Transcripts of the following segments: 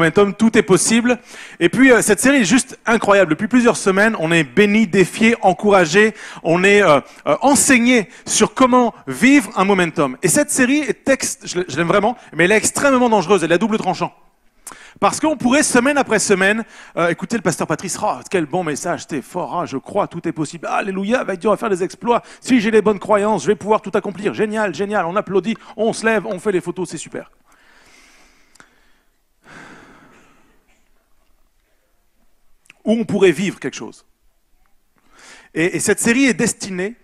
momentum, tout est possible. Et puis cette série est juste incroyable. Depuis plusieurs semaines, on est béni, défié, encouragé, on est enseigné sur comment vivre un momentum. Et cette série est je l'aime vraiment, mais elle est extrêmement dangereuse, elle est à double tranchant. Parce qu'on pourrait, semaine après semaine, écouter le pasteur Patrice, oh, quel bon message, c'était fort, ah, je crois, tout est possible, alléluia, avec Dieu on va faire des exploits, si j'ai les bonnes croyances, je vais pouvoir tout accomplir, génial, génial, on applaudit, on se lève, on fait les photos, c'est super. Ou on pourrait vivre quelque chose. Et cette série est destinée,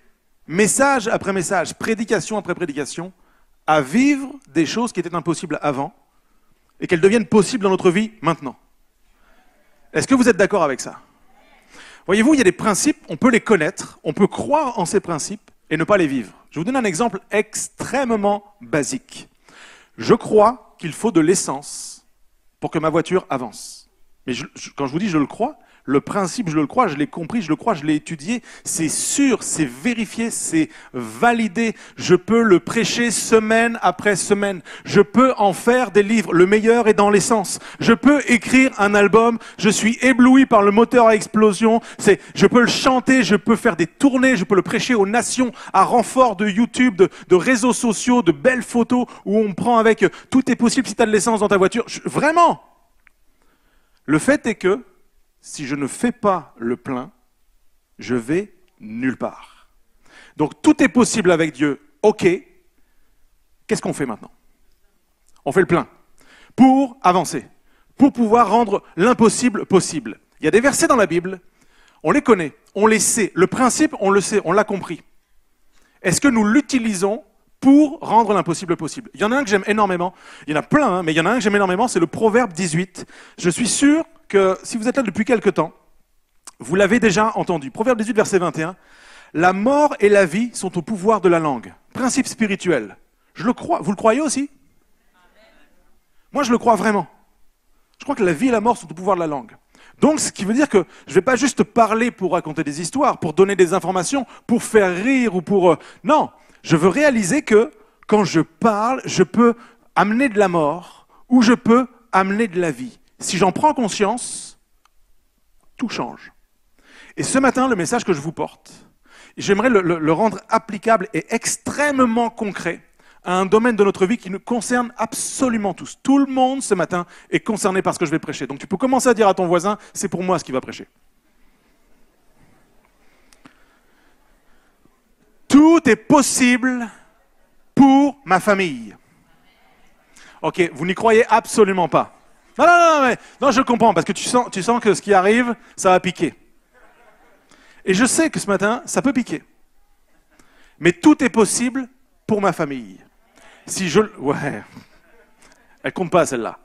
message après message, prédication après prédication, à vivre des choses qui étaient impossibles avant, et qu'elles deviennent possibles dans notre vie maintenant. Est-ce que vous êtes d'accord avec ça? Voyez-vous, il y a des principes, on peut les connaître, on peut croire en ces principes et ne pas les vivre. Je vous donne un exemple extrêmement basique. Je crois qu'il faut de l'essence pour que ma voiture avance. Mais quand je vous dis je le crois, le principe, je le crois, je l'ai compris, je le crois, je l'ai étudié, c'est sûr, c'est vérifié, c'est validé. Je peux le prêcher semaine après semaine. Je peux en faire des livres. Le meilleur est dans l'essence. Je peux écrire un album. Je suis ébloui par le moteur à explosion. Je peux le chanter, je peux faire des tournées, je peux le prêcher aux nations à renfort de YouTube, de réseaux sociaux, de belles photos où on prend avec tout est possible si tu as de l'essence dans ta voiture. Vraiment. Le fait est que si je ne fais pas le plein, je vais nulle part. Donc tout est possible avec Dieu, ok. Qu'est-ce qu'on fait maintenant? On fait le plein pour avancer, pour pouvoir rendre l'impossible possible. Il y a des versets dans la Bible, on les connaît, on les sait. Le principe, on le sait, on l'a compris. Est-ce que nous l'utilisons pour rendre l'impossible possible? Il y en a un que j'aime énormément, il y en a plein, hein, mais il y en a un que j'aime énormément, c'est le Proverbe 18. Je suis sûr que si vous êtes là depuis quelque temps, vous l'avez déjà entendu. Proverbe 18, verset 21. La mort et la vie sont au pouvoir de la langue. Principe spirituel. Je le crois. Vous le croyez aussi? Moi, je le crois vraiment. Je crois que la vie et la mort sont au pouvoir de la langue. Donc, ce qui veut dire que je ne vais pas juste parler pour raconter des histoires, pour donner des informations, pour faire rire ou pour... Non, je veux réaliser que quand je parle, je peux amener de la mort ou je peux amener de la vie. Si j'en prends conscience, tout change. Et ce matin, le message que je vous porte, j'aimerais le rendre applicable et extrêmement concret à un domaine de notre vie qui nous concerne absolument tous. Tout le monde, ce matin, est concerné par ce que je vais prêcher. Donc tu peux commencer à dire à ton voisin, c'est pour moi ce qu'il va prêcher. Tout est possible pour ma famille. Ok, vous n'y croyez absolument pas. Non, je comprends, parce que tu sens que ce qui arrive, ça va piquer. Et je sais que ce matin, ça peut piquer. Mais tout est possible pour ma famille. Ouais, elle compte pas celle-là.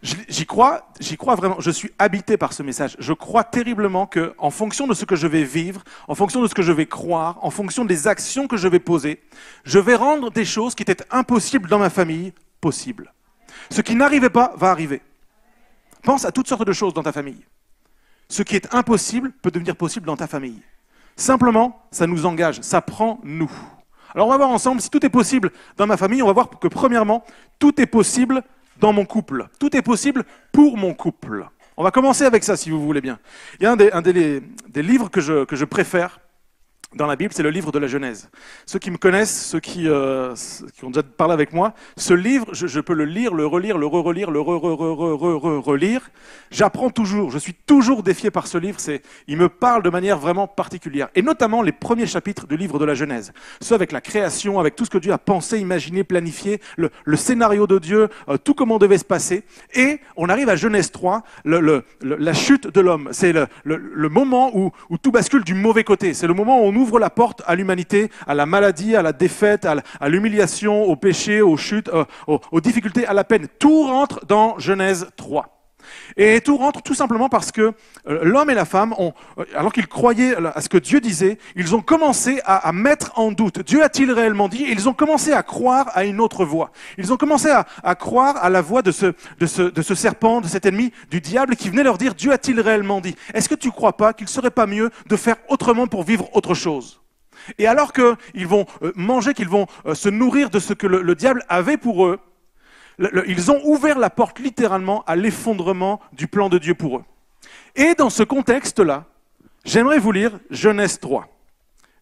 J'y crois vraiment, je suis habité par ce message. Je crois terriblement que, en fonction de ce que je vais vivre, en fonction de ce que je vais croire, en fonction des actions que je vais poser, je vais rendre des choses qui étaient impossibles dans ma famille, possibles. Ce qui n'arrivait pas, va arriver. Pense à toutes sortes de choses dans ta famille. Ce qui est impossible peut devenir possible dans ta famille. Simplement, ça nous engage, ça prend nous. Alors on va voir ensemble, si tout est possible dans ma famille, on va voir que premièrement, tout est possible dans mon couple. Tout est possible pour mon couple. On va commencer avec ça, si vous voulez bien. Il y a un des livres que je préfère dans la Bible, c'est le livre de la Genèse. Ceux qui me connaissent, ceux qui ont déjà parlé avec moi, ce livre, je peux le lire, le relire, le re-relire, le relire. J'apprends toujours, je suis toujours défié par ce livre, il me parle de manière vraiment particulière. Et notamment les premiers chapitres du livre de la Genèse. Ceux avec la création, avec tout ce que Dieu a pensé, imaginé, planifié, le scénario de Dieu, tout comment devait se passer. Et on arrive à Genèse 3, la chute de l'homme. C'est le moment où tout bascule du mauvais côté. C'est le moment où on ouvre la porte à l'humanité, à la maladie, à la défaite, à l'humiliation, au péché, aux chutes, aux difficultés, à la peine. Tout rentre dans Genèse 3. Et tout rentre tout simplement parce que l'homme et la femme, alors qu'ils croyaient à ce que Dieu disait, ils ont commencé à mettre en doute. Dieu a-t-il réellement dit? Et ils ont commencé à croire à une autre voie. Ils ont commencé à croire à la voix de ce serpent, de cet ennemi, du diable, qui venait leur dire, Dieu a-t-il réellement dit? Est-ce que tu ne crois pas qu'il ne serait pas mieux de faire autrement pour vivre autre chose? Et alors qu'ils vont manger, qu'ils vont se nourrir de ce que le diable avait pour eux, Ils ont ouvert la porte littéralement à l'effondrement du plan de Dieu pour eux. Et dans ce contexte-là, j'aimerais vous lire Genèse 3.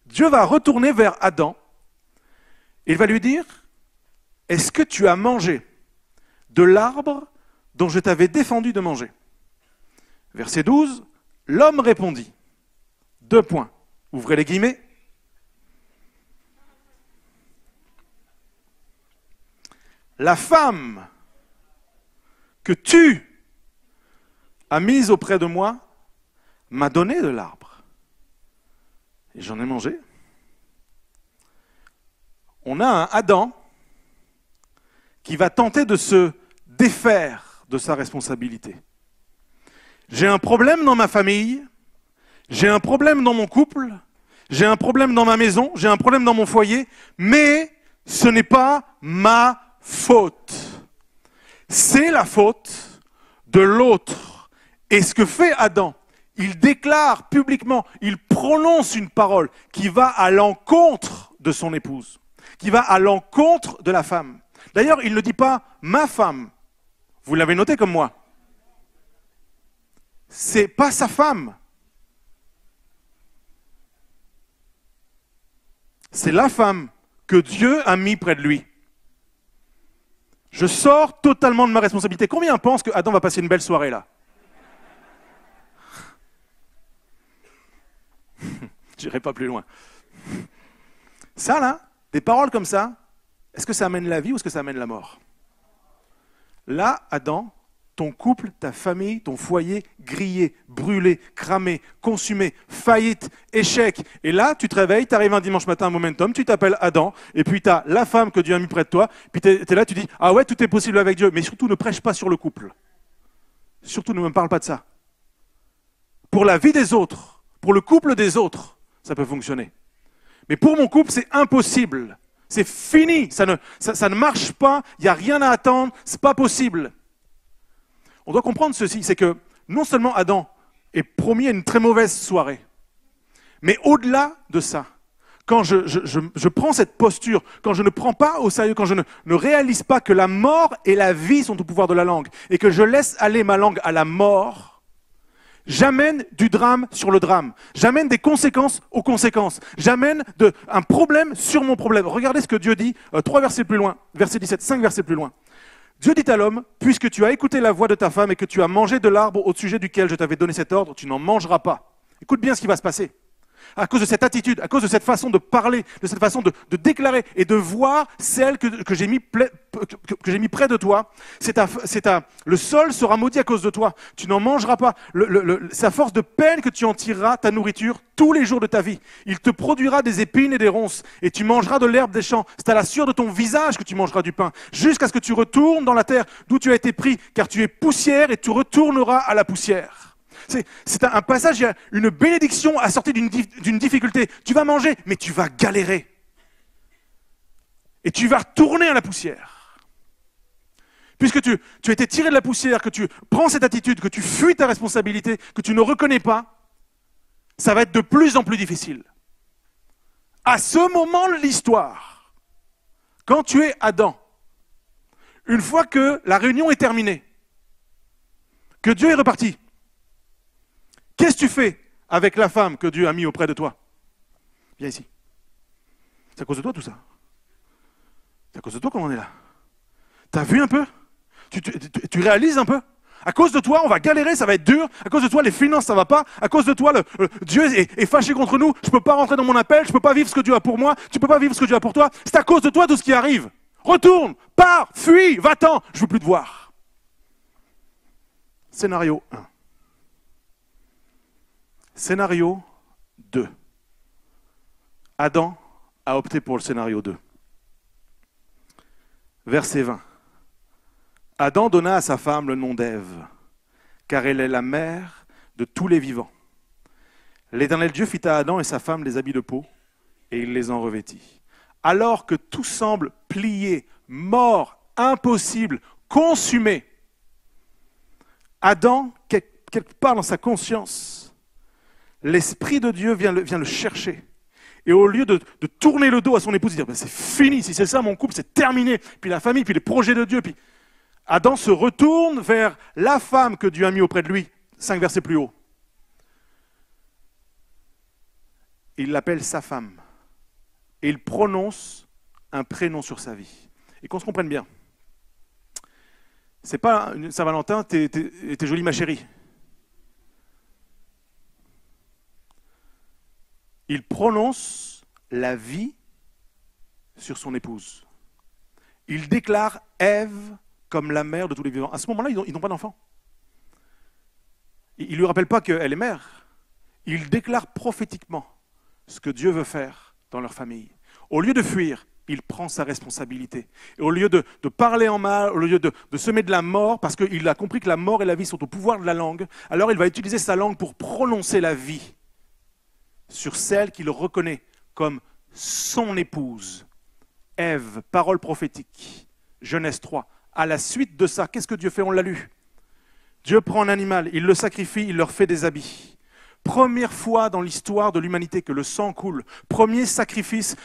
Dieu va retourner vers Adam et il va lui dire, est-ce que tu as mangé de l'arbre dont je t'avais défendu de manger? Verset 12, l'homme répondit, 2 points, ouvrez les guillemets. La femme que tu as mise auprès de moi m'a donné de l'arbre. Et j'en ai mangé. On a un Adam qui va tenter de se défaire de sa responsabilité. J'ai un problème dans ma famille, j'ai un problème dans mon couple, j'ai un problème dans ma maison, j'ai un problème dans mon foyer, mais ce n'est pas ma faute. C'est la faute de l'autre. Et ce que fait Adam, il déclare publiquement, il prononce une parole qui va à l'encontre de son épouse, qui va à l'encontre de la femme. D'ailleurs, il ne dit pas « ma femme ». Vous l'avez noté comme moi. C'est pas sa femme. C'est la femme que Dieu a mis près de lui. Je sors totalement de ma responsabilité. Combien pensent que Adam va passer une belle soirée là? J'irai pas plus loin. Ça là, des paroles comme ça, est-ce que ça amène la vie ou est-ce que ça amène la mort? Là, Adam, ton couple, ta famille, ton foyer, grillé, brûlé, cramé, consumé, faillite, échec. Et là, tu te réveilles, tu arrives un dimanche matin à Momentum, tu t'appelles Adam, et puis tu as la femme que Dieu a mis près de toi, puis tu es là, tu dis, ah ouais, tout est possible avec Dieu, mais surtout ne prêche pas sur le couple. Surtout ne me parle pas de ça. Pour la vie des autres, pour le couple des autres, ça peut fonctionner. Mais pour mon couple, c'est impossible. C'est fini, ça ne marche pas, il n'y a rien à attendre, c'est pas possible. On doit comprendre ceci, c'est que non seulement Adam est promis à une très mauvaise soirée, mais au-delà de ça, quand je prends cette posture, quand je ne prends pas au sérieux, quand je ne réalise pas que la mort et la vie sont au pouvoir de la langue, et que je laisse aller ma langue à la mort, j'amène du drame sur le drame. J'amène des conséquences aux conséquences. J'amène un problème sur mon problème. Regardez ce que Dieu dit, 3 versets plus loin, verset 17, 5 versets plus loin. Dieu dit à l'homme, puisque tu as écouté la voix de ta femme et que tu as mangé de l'arbre au sujet duquel je t'avais donné cet ordre, tu n'en mangeras pas. Écoute bien ce qui va se passer. À cause de cette attitude, à cause de cette façon de parler, de cette façon de déclarer et de voir celle que j'ai mis près de toi, le sol sera maudit à cause de toi. Tu n'en mangeras pas. C'est à force de peine que tu en tireras ta nourriture tous les jours de ta vie. Il te produira des épines et des ronces et tu mangeras de l'herbe des champs. C'est à la sueur de ton visage que tu mangeras du pain, jusqu'à ce que tu retournes dans la terre d'où tu as été pris, car tu es poussière et tu retourneras à la poussière. C'est un passage, il y a une bénédiction assortie d'une difficulté. Tu vas manger, mais tu vas galérer. Et tu vas retourner à la poussière. Puisque tu as été tiré de la poussière, que tu prends cette attitude, que tu fuis ta responsabilité, que tu ne reconnais pas, ça va être de plus en plus difficile. À ce moment de l'histoire, quand tu es Adam, une fois que la réunion est terminée, que Dieu est reparti, qu'est-ce que tu fais avec la femme que Dieu a mis auprès de toi? Viens ici. C'est à cause de toi tout ça. C'est à cause de toi qu'on en est là. T'as vu un peu? Tu réalises un peu? À cause de toi, on va galérer, ça va être dur. À cause de toi, les finances, ça va pas. À cause de toi, Dieu est fâché contre nous. Je peux pas rentrer dans mon appel, je peux pas vivre ce que Dieu a pour moi. Tu peux pas vivre ce que Dieu a pour toi. C'est à cause de toi tout ce qui arrive. Retourne, pars, fuis, va-t'en. Je veux plus te voir. Scénario 1. Scénario 2. Adam a opté pour le scénario 2. Verset 20. Adam donna à sa femme le nom d'Ève, car elle est la mère de tous les vivants. L'Éternel Dieu fit à Adam et sa femme des habits de peau, et il les en revêtit. Alors que tout semble plié, mort, impossible, consumé, Adam, quelque part dans sa conscience, l'Esprit de Dieu vient le chercher. Et au lieu de tourner le dos à son épouse et dire « c'est fini, si c'est ça mon couple, c'est terminé », puis la famille, puis les projets de Dieu, puis Adam se retourne vers la femme que Dieu a mis auprès de lui, 5 versets plus haut. Il l'appelle sa femme. Et il prononce un prénom sur sa vie. Et qu'on se comprenne bien. C'est pas une Saint-Valentin, t'es jolie ma chérie. Il prononce la vie sur son épouse. Il déclare Ève comme la mère de tous les vivants. À ce moment-là, ils n'ont pas d'enfant. Il ne lui rappelle pas qu'elle est mère. Il déclare prophétiquement ce que Dieu veut faire dans leur famille. Au lieu de fuir, il prend sa responsabilité. Et au lieu de parler en mal, au lieu de semer de la mort, parce qu'il a compris que la mort et la vie sont au pouvoir de la langue, alors il va utiliser sa langue pour prononcer la vie sur celle qu'il reconnaît comme son épouse. Ève, parole prophétique, Genèse 3. À la suite de ça, qu'est-ce que Dieu fait? On l'a lu. Dieu prend un animal, il le sacrifie, il leur fait des habits. Première fois dans l'histoire de l'humanité que le sang coule. Premier sacrifice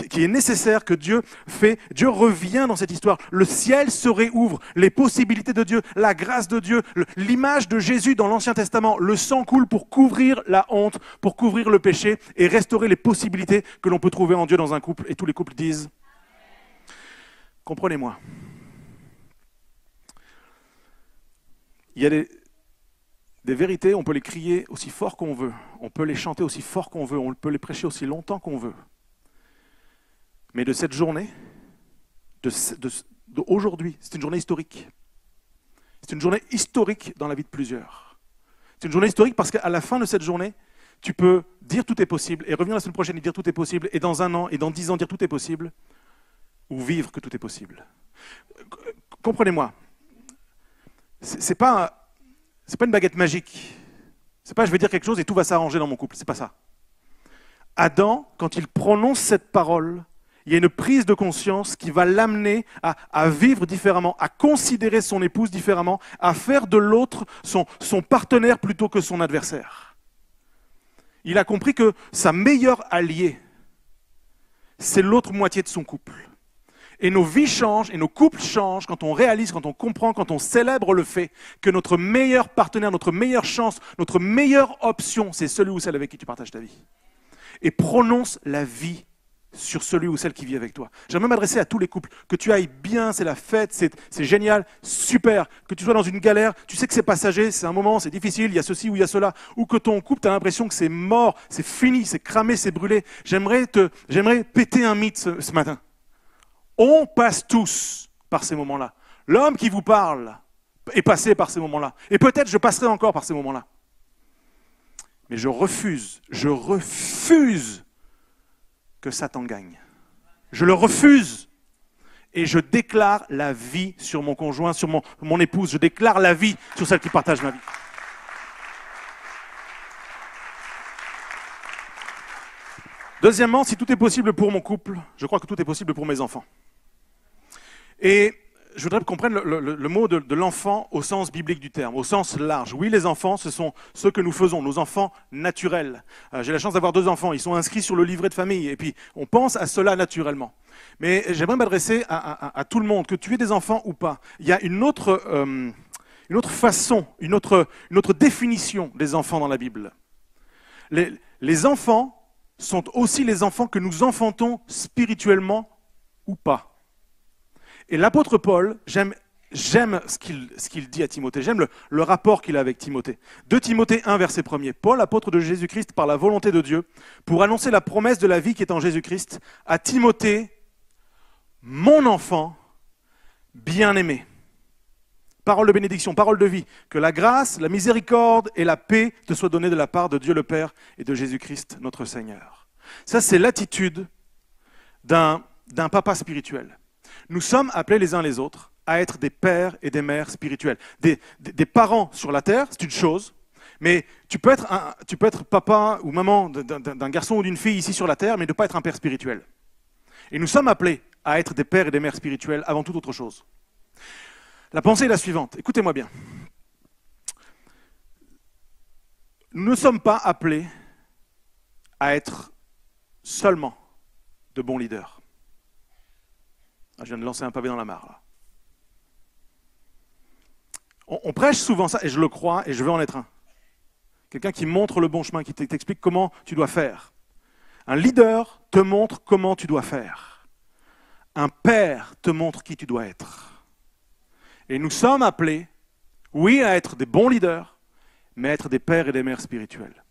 qui est nécessaire que Dieu fait. Dieu revient dans cette histoire. Le ciel se réouvre. Les possibilités de Dieu, la grâce de Dieu, l'image de Jésus dans l'Ancien Testament. Le sang coule pour couvrir la honte, pour couvrir le péché et restaurer les possibilités que l'on peut trouver en Dieu dans un couple. Et tous les couples disent, comprenez-moi. Il y a des vérités, on peut les crier aussi fort qu'on veut, on peut les chanter aussi fort qu'on veut, on peut les prêcher aussi longtemps qu'on veut. Mais de cette journée, d'aujourd'hui, c'est une journée historique. C'est une journée historique dans la vie de plusieurs. C'est une journée historique parce qu'à la fin de cette journée, tu peux dire tout est possible et revenir la semaine prochaine et dire tout est possible et dans 1 an et dans 10 ans dire tout est possible ou vivre que tout est possible. Comprenez-moi, c'est pas une baguette magique. C'est pas je vais dire quelque chose et tout va s'arranger dans mon couple. C'est pas ça. Adam, quand il prononce cette parole, il y a une prise de conscience qui va l'amener à vivre différemment, à considérer son épouse différemment, à faire de l'autre son partenaire plutôt que son adversaire. Il a compris que sa meilleure alliée, c'est l'autre moitié de son couple. Et nos vies changent, et nos couples changent quand on réalise, quand on comprend, quand on célèbre le fait que notre meilleur partenaire, notre meilleure chance, notre meilleure option, c'est celui ou celle avec qui tu partages ta vie. Et prononce la vie sur celui ou celle qui vit avec toi. J'aimerais m'adresser à tous les couples. Que tu ailles bien, c'est la fête, c'est génial, super. Que tu sois dans une galère, tu sais que c'est passager, c'est un moment, c'est difficile, il y a ceci ou il y a cela. Ou que ton couple, tu as l'impression que c'est mort, c'est fini, c'est cramé, c'est brûlé. J'aimerais péter un mythe ce matin. On passe tous par ces moments-là. L'homme qui vous parle est passé par ces moments-là. Et peut-être je passerai encore par ces moments-là. Mais je refuse que Satan gagne. Je le refuse. Et je déclare la vie sur mon conjoint, sur mon épouse. Je déclare la vie sur celle qui partage ma vie. Deuxièmement, si tout est possible pour mon couple, je crois que tout est possible pour mes enfants. Et je voudrais qu'on prenne le mot de l'enfant au sens biblique du terme, au sens large. Oui, les enfants, ce sont ceux que nous faisons, nos enfants naturels. J'ai la chance d'avoir 2 enfants, ils sont inscrits sur le livret de famille, et puis on pense à cela naturellement. Mais j'aimerais m'adresser à tout le monde, que tu aies des enfants ou pas. Il y a une autre façon, une autre définition des enfants dans la Bible. Les enfants sont aussi les enfants que nous enfantons spirituellement ou pas. Et l'apôtre Paul, j'aime ce qu'il dit à Timothée, j'aime le rapport qu'il a avec Timothée. 2 Timothée 1, verset 1er. Paul, apôtre de Jésus-Christ par la volonté de Dieu, pour annoncer la promesse de la vie qui est en Jésus-Christ, à Timothée, mon enfant bien-aimé. Parole de bénédiction, parole de vie. Que la grâce, la miséricorde et la paix te soient données de la part de Dieu le Père et de Jésus-Christ notre Seigneur. Ça, c'est l'attitude d'un papa spirituel. Nous sommes appelés les uns les autres à être des pères et des mères spirituels. Des parents sur la terre, c'est une chose, mais tu peux être papa ou maman d'un garçon ou d'une fille ici sur la terre, mais ne pas être un père spirituel. Et nous sommes appelés à être des pères et des mères spirituels avant toute autre chose. La pensée est la suivante, écoutez-moi bien. Nous ne sommes pas appelés à être seulement de bons leaders. Je viens de lancer un pavé dans la mare. Là. On prêche souvent ça, et je le crois, et je veux en être un. Quelqu'un qui montre le bon chemin, qui t'explique comment tu dois faire. Un leader te montre comment tu dois faire. Un père te montre qui tu dois être. Et nous sommes appelés, oui, à être des bons leaders, mais à être des pères et des mères spirituels.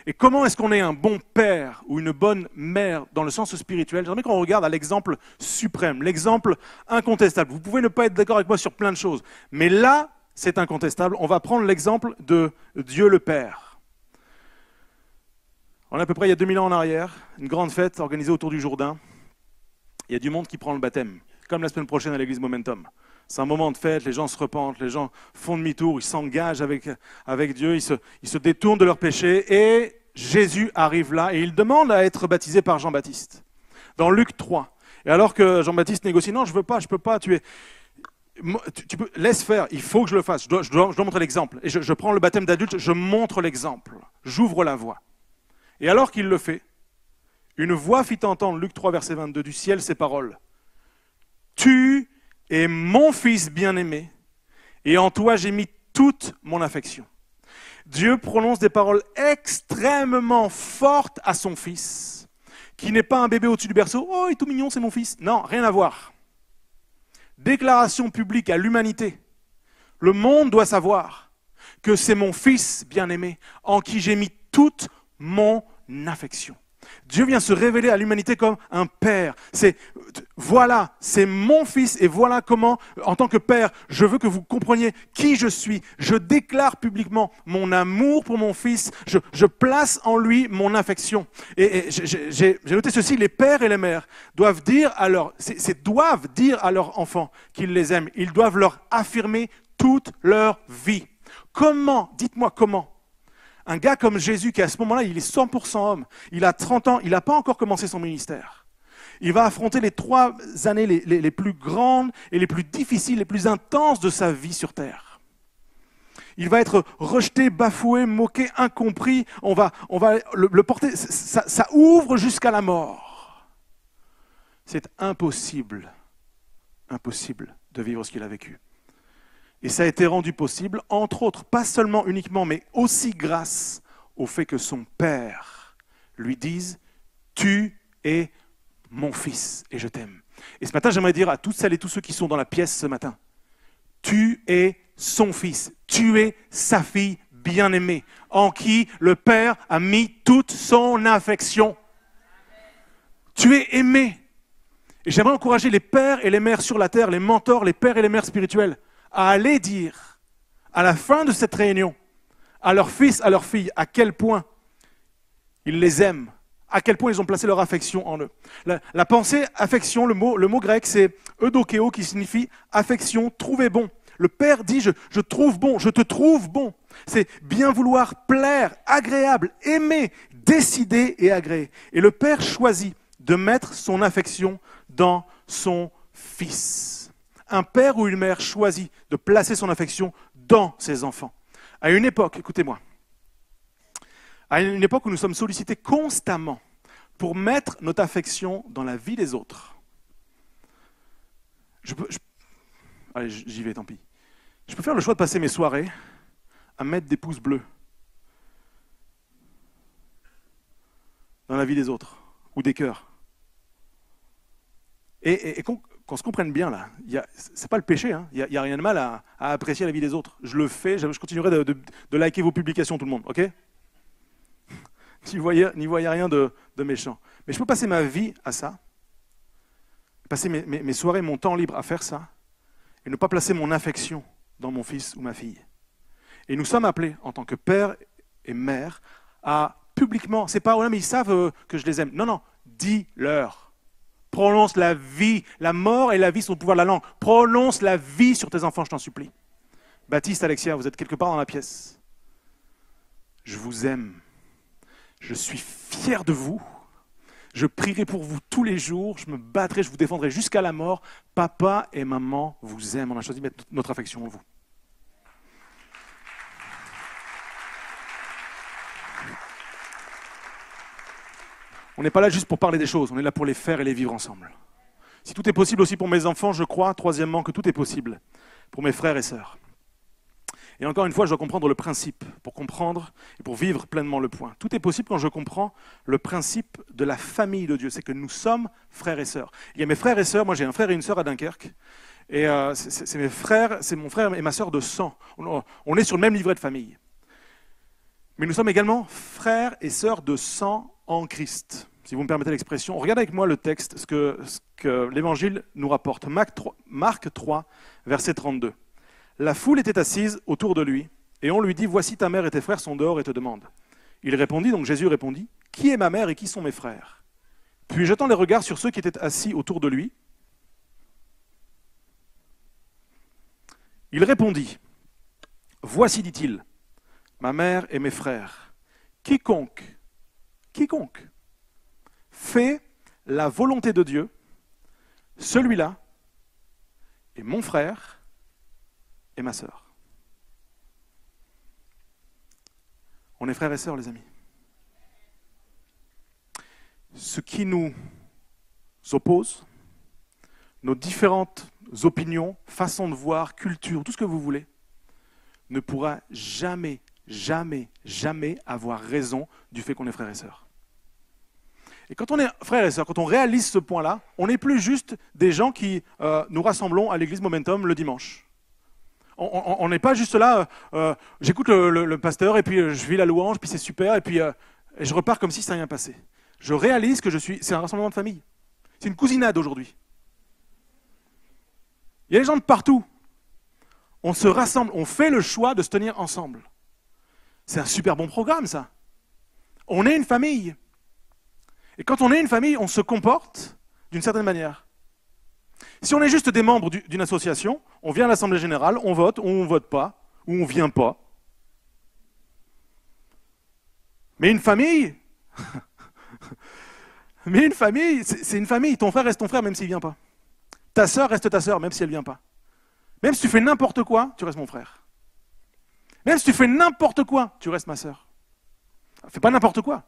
Et comment est-ce qu'on est un bon père ou une bonne mère dans le sens spirituel? J'aimerais qu'on regarde à l'exemple suprême, l'exemple incontestable. Vous pouvez ne pas être d'accord avec moi sur plein de choses, mais là, c'est incontestable. On va prendre l'exemple de Dieu le Père. On est à peu près il y a 2000 ans en arrière, une grande fête organisée autour du Jourdain. Il y a du monde qui prend le baptême, comme la semaine prochaine à l'église Momentum. C'est un moment de fête, les gens se repentent, les gens font demi-tour, ils s'engagent avec Dieu, ils se détournent de leurs péchés et Jésus arrive là et il demande à être baptisé par Jean-Baptiste. Dans Luc 3. Et alors que Jean-Baptiste négocie, non, je peux pas, laisse faire, il faut que je le fasse, je dois montrer l'exemple. Et je prends le baptême d'adulte, je montre l'exemple, j'ouvre la voie. Et alors qu'il le fait, une voix fit entendre, Luc 3, verset 22, du ciel ces paroles. Tu es mon fils bien-aimé, et en toi j'ai mis toute mon affection. Dieu prononce des paroles extrêmement fortes à son fils, qui n'est pas un bébé au-dessus du berceau. Oh, il est tout mignon, c'est mon fils. Non, rien à voir. Déclaration publique à l'humanité. Le monde doit savoir que c'est mon fils bien-aimé, en qui j'ai mis toute mon affection. Dieu vient se révéler à l'humanité comme un père. Voilà, c'est mon fils et voilà comment, en tant que père, je veux que vous compreniez qui je suis. Je déclare publiquement mon amour pour mon fils. Je place en lui mon affection. Et j'ai noté ceci, les pères et les mères doivent dire à leurs enfants qu'ils les aiment. Ils doivent leur affirmer toute leur vie. Comment, dites-moi comment, un gars comme Jésus, qui à ce moment-là, il est 100% homme, il a 30 ans, il n'a pas encore commencé son ministère. Il va affronter les 3 années les plus grandes et les plus difficiles, les plus intenses de sa vie sur terre. Il va être rejeté, bafoué, moqué, incompris. On va le porter, ça ouvre jusqu'à la mort. C'est impossible de vivre ce qu'il a vécu. Et ça a été rendu possible, entre autres, pas seulement uniquement, mais aussi grâce au fait que son père lui dise « Tu es mon fils et je t'aime ». Et ce matin, j'aimerais dire à toutes celles et tous ceux qui sont dans la pièce ce matin, « Tu es son fils, tu es sa fille bien-aimée, en qui le Père a mis toute son affection. Tu es aimé. » Et j'aimerais encourager les pères et les mères sur la terre, les mentors, les pères et les mères spirituels, à aller dire, à la fin de cette réunion, à leurs fils, à leurs filles, à quel point ils les aiment, à quel point ils ont placé leur affection en eux. La pensée affection, le mot grec, c'est eudokeo, qui signifie affection, trouver bon. Le Père dit, je trouve bon, je te trouve bon. C'est bien vouloir, plaire, agréable, aimer, décider et agréer. Et le Père choisit de mettre son affection dans son Fils. Un père ou une mère choisit de placer son affection dans ses enfants. À une époque, écoutez-moi, à une époque où nous sommes sollicités constamment pour mettre notre affection dans la vie des autres. Allez, j'y vais, tant pis. Je peux faire le choix de passer mes soirées à mettre des pouces bleus dans la vie des autres, ou des cœurs. Et qu'on se comprenne bien là, c'est pas le péché, hein. Il n'y a rien de mal à apprécier la vie des autres. Je le fais, je continuerai de liker vos publications tout le monde, ok? N'y voyez rien de méchant. Mais je peux passer ma vie à ça, passer mes soirées, mon temps libre à faire ça, et ne pas placer mon affection dans mon fils ou ma fille. Et nous sommes appelés, en tant que père et mère, à publiquement, c'est pas, oh non, mais ils savent que je les aime. Non, dis-leur. Prononce la vie. La mort et la vie sont au pouvoir de la langue. Prononce la vie sur tes enfants, je t'en supplie. Baptiste, Alexia, vous êtes quelque part dans la pièce. Je vous aime. Je suis fier de vous. Je prierai pour vous tous les jours. Je me battrai, je vous défendrai jusqu'à la mort. Papa et maman vous aiment. On a choisi de mettre notre affection en vous. On n'est pas là juste pour parler des choses, on est là pour les faire et les vivre ensemble. Si tout est possible aussi pour mes enfants, je crois, troisièmement, que tout est possible pour mes frères et sœurs. Et encore une fois, je dois comprendre le principe pour comprendre et pour vivre pleinement le point. Tout est possible quand je comprends le principe de la famille de Dieu. C'est que nous sommes frères et sœurs. Il y a mes frères et sœurs. Moi, j'ai un frère et une sœur à Dunkerque. Et c'est mes frères, c'est mon frère et ma sœur de sang. On est sur le même livret de famille. Mais nous sommes également frères et sœurs de sang en Christ. Si vous me permettez l'expression, regardez avec moi le texte, ce que l'Évangile nous rapporte. Marc 3, verset 32. La foule était assise autour de lui, et on lui dit, voici ta mère et tes frères sont dehors et te demandent. Il répondit, donc Jésus répondit, qui est ma mère et qui sont mes frères? Puis jetant les regards sur ceux qui étaient assis autour de lui, il répondit, voici, dit-il, ma mère et mes frères. Quiconque fait la volonté de Dieu, celui-là est mon frère et ma sœur. On est frères et sœurs, les amis. Ce qui nous oppose, nos différentes opinions, façons de voir, culture, tout ce que vous voulez, ne pourra jamais avoir raison du fait qu'on est frères et sœurs. Et quand on est frères et sœurs, quand on réalise ce point-là, on n'est plus juste des gens qui nous rassemblons à l'église Momentum le dimanche. On n'est pas juste là, j'écoute le pasteur et puis je vis la louange, puis c'est super, et puis et je repars comme si ça n'était rien passé. Je réalise que c'est un rassemblement de famille. C'est une cousinade aujourd'hui. Il y a des gens de partout. On se rassemble, on fait le choix de se tenir ensemble. C'est un super bon programme, ça. On est une famille. Et quand on est une famille, on se comporte d'une certaine manière. Si on est juste des membres d'une association, on vient à l'Assemblée Générale, on vote, ou on ne vote pas, ou on ne vient pas. Mais une famille, c'est une famille. Ton frère reste ton frère même s'il ne vient pas. Ta sœur reste ta sœur même si elle ne vient pas. Même si tu fais n'importe quoi, tu restes mon frère. Même si tu fais n'importe quoi, tu restes ma sœur. Fais pas n'importe quoi.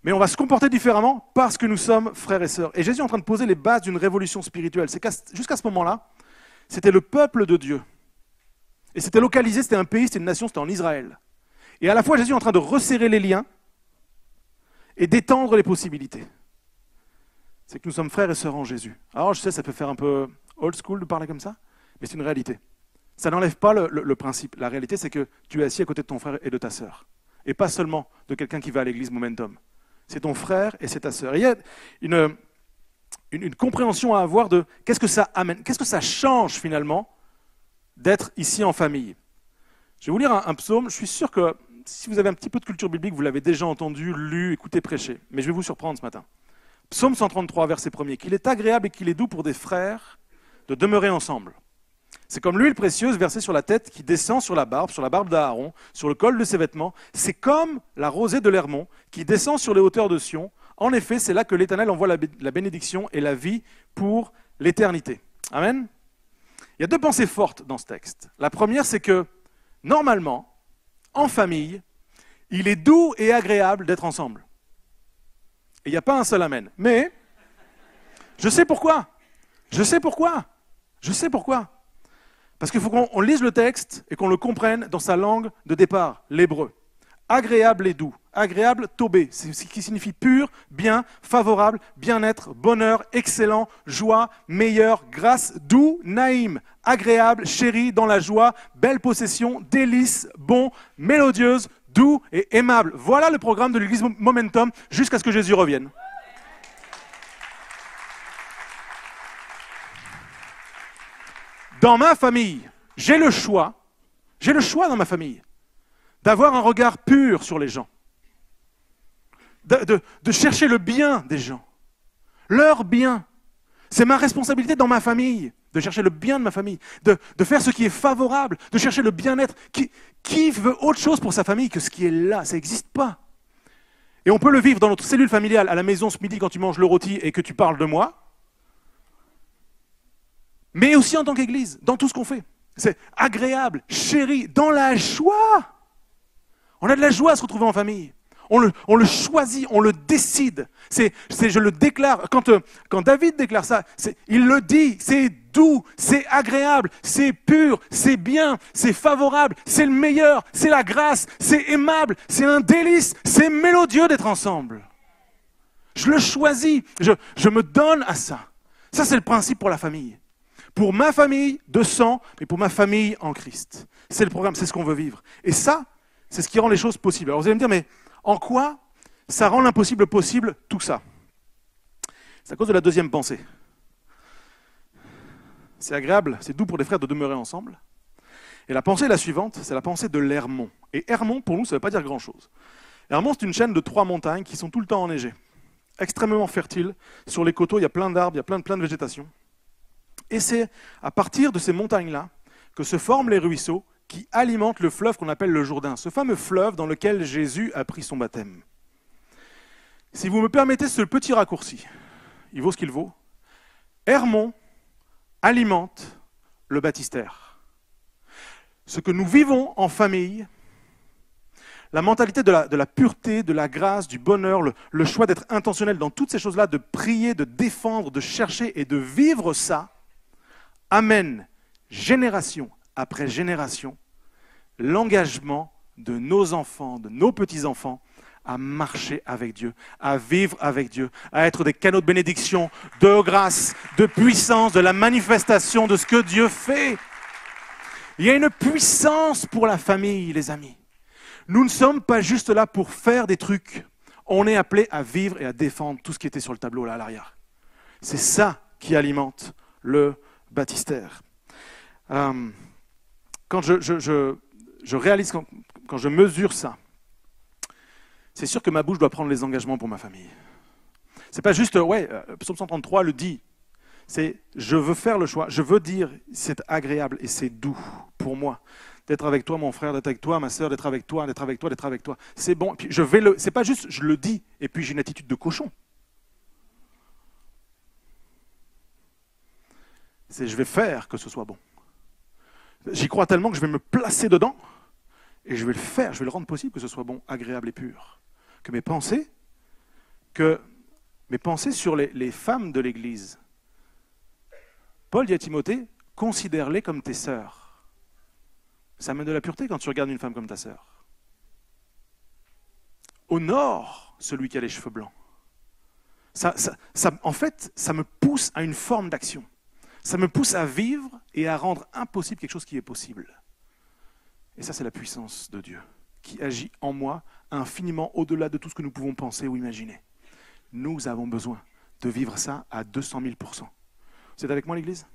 Mais on va se comporter différemment parce que nous sommes frères et sœurs. Et Jésus est en train de poser les bases d'une révolution spirituelle. C'est jusqu'à ce moment-là, c'était le peuple de Dieu. Et c'était localisé, c'était un pays, c'était une nation, c'était en Israël. Et à la fois, Jésus est en train de resserrer les liens et d'étendre les possibilités. C'est que nous sommes frères et sœurs en Jésus. Alors je sais, ça peut faire un peu old school de parler comme ça, mais c'est une réalité. Ça n'enlève pas le principe. La réalité, c'est que tu es assis à côté de ton frère et de ta sœur. Et pas seulement de quelqu'un qui va à l'église Momentum. C'est ton frère et c'est ta sœur. Et il y a une compréhension à avoir de qu'est-ce que ça amène, qu'est-ce que ça change finalement d'être ici en famille. Je vais vous lire un psaume. Je suis sûr que si vous avez un petit peu de culture biblique, vous l'avez déjà entendu, lu, écouté, prêché. Mais je vais vous surprendre ce matin. Psaume 133, verset 1er. Qu'il est agréable et qu'il est doux pour des frères de demeurer ensemble. C'est comme l'huile précieuse versée sur la tête qui descend sur la barbe d'Aaron, sur le col de ses vêtements. C'est comme la rosée de l'Hermon qui descend sur les hauteurs de Sion. En effet, c'est là que l'Éternel envoie la bénédiction et la vie pour l'éternité. Amen. Il y a deux pensées fortes dans ce texte. La première, c'est que, normalement, en famille, il est doux et agréable d'être ensemble. Et il n'y a pas un seul amen. Mais, je sais pourquoi. Parce qu'il faut qu'on lise le texte et qu'on le comprenne dans sa langue de départ, l'hébreu. Agréable et doux. Agréable, tobé, c'est ce qui signifie pur, bien, favorable, bien-être, bonheur, excellent, joie, meilleur, grâce, doux, naïm, agréable, chéri, dans la joie, belle possession, délice, bon, mélodieuse, doux et aimable. Voilà le programme de l'église Momentum jusqu'à ce que Jésus revienne. Dans ma famille, j'ai le choix dans ma famille, d'avoir un regard pur sur les gens, de chercher le bien des gens, leur bien. C'est ma responsabilité dans ma famille, de chercher le bien de ma famille, de faire ce qui est favorable, de chercher le bien-être. Qui veut autre chose pour sa famille que ce qui est là? Ça n'existe pas. Et on peut le vivre dans notre cellule familiale, à la maison ce midi quand tu manges le rôti et que tu parles de moi, mais aussi en tant qu'Église, dans tout ce qu'on fait. C'est agréable, chéri, dans la joie. On a de la joie à se retrouver en famille. On le choisit, on le décide. Je le déclare. Quand David déclare ça, il le dit, c'est doux, c'est agréable, c'est pur, c'est bien, c'est favorable, c'est le meilleur, c'est la grâce, c'est aimable, c'est un délice, c'est mélodieux d'être ensemble. Je le choisis, je me donne à ça. Ça, c'est le principe pour la famille. Pour ma famille de sang, mais pour ma famille en Christ. C'est le programme, c'est ce qu'on veut vivre. Et ça, c'est ce qui rend les choses possibles. Alors vous allez me dire, mais en quoi ça rend l'impossible possible, tout ça? C'est à cause de la deuxième pensée. C'est agréable, c'est doux pour les frères de demeurer ensemble. Et la pensée est la suivante, c'est la pensée de l'Hermont. Et Hermont, pour nous, ça ne veut pas dire grand-chose. Hermont, c'est une chaîne de 3 montagnes qui sont tout le temps enneigées. Extrêmement fertiles. Sur les coteaux, il y a plein d'arbres, il y a plein de végétation. Et c'est à partir de ces montagnes-là que se forment les ruisseaux qui alimentent le fleuve qu'on appelle le Jourdain, ce fameux fleuve dans lequel Jésus a pris son baptême. Si vous me permettez ce petit raccourci, il vaut ce qu'il vaut. Hermont alimente le baptistère. Ce que nous vivons en famille, la mentalité de la pureté, de la grâce, du bonheur, le choix d'être intentionnel dans toutes ces choses-là, de prier, de défendre, de chercher et de vivre ça, amène génération après génération l'engagement de nos enfants, de nos petits-enfants à marcher avec Dieu, à vivre avec Dieu, à être des canaux de bénédiction, de grâce, de puissance, de la manifestation de ce que Dieu fait. Il y a une puissance pour la famille, les amis. Nous ne sommes pas juste là pour faire des trucs. On est appelés à vivre et à défendre tout ce qui était sur le tableau là à l'arrière. C'est ça qui alimente le baptistère. Quand je réalise, quand je mesure ça, c'est sûr que ma bouche doit prendre les engagements pour ma famille. C'est pas juste, Psaume 133 le dit, c'est je veux faire le choix, je veux dire c'est agréable et c'est doux pour moi d'être avec toi mon frère, d'être avec toi ma sœur, d'être avec toi, d'être avec toi, d'être avec toi. C'est bon, puis c'est pas juste je le dis et puis j'ai une attitude de cochon. C'est je vais faire que ce soit bon. J'y crois tellement que je vais me placer dedans et je vais le faire, je vais le rendre possible que ce soit bon, agréable et pur. Que mes pensées sur les femmes de l'Église. Paul dit à Timothée, considère-les comme tes sœurs. Ça amène de la pureté quand tu regardes une femme comme ta sœur. Honore celui qui a les cheveux blancs. En fait, ça me pousse à une forme d'action. Ça me pousse à vivre et à rendre impossible quelque chose qui est possible. Et ça, c'est la puissance de Dieu qui agit en moi infiniment au-delà de tout ce que nous pouvons penser ou imaginer. Nous avons besoin de vivre ça à 200 000 %. Vous êtes avec moi, l'Église ?